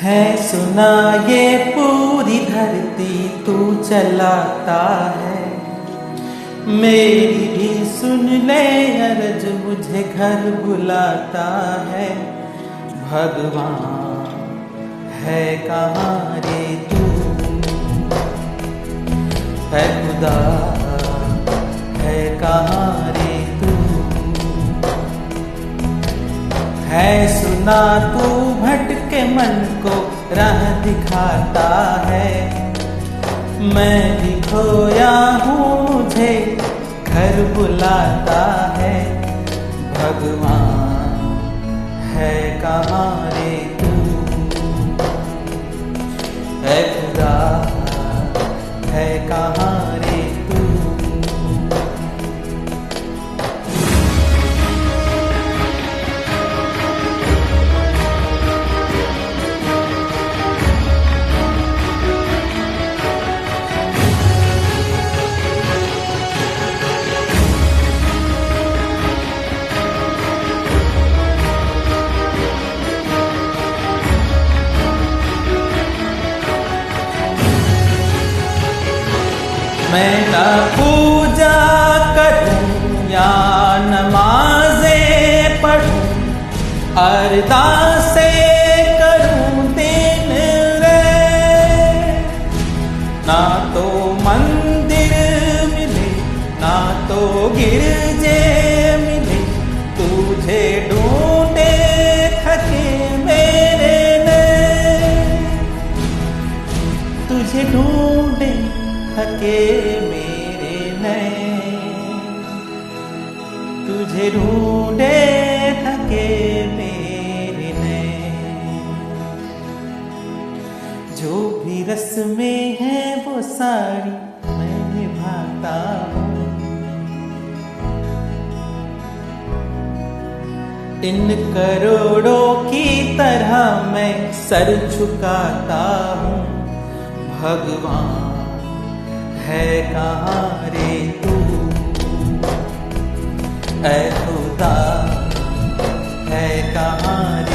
है सुना ये पूरी धरती तू चलाता है। मेरी भी सुन ले अरज मुझे घर बुलाता है। भगवान है कहाँ रे तू, है खुदा है कहाँ रे तू। है सुना तू भटके मन को राह दिखाता है। मैं भी खोया हूँ मुझे घर बुलाता है। भगवान है कहाँ रे तू, है खुदा है कहाँ रे तू। मैं न पूजा करूं या नमाज़ें पढ़ूं, अरदासें करूं दिन रात। ना तो मंदिर मिले ना तो गिरजे मिले, तुझे ढूंढे थके मेरे नैन। तुझे ढूंढे थके मेरे नैन, तुझे ढूंढे थके मेरे नैन। जो भी रस्में हैं वो सारी मैं निभाता हूँ। इन करोड़ों की तरह मैं सर झुकाता हूँ। भगवान है कहाँ रे तू, ऐ खुदा है कहाँ रे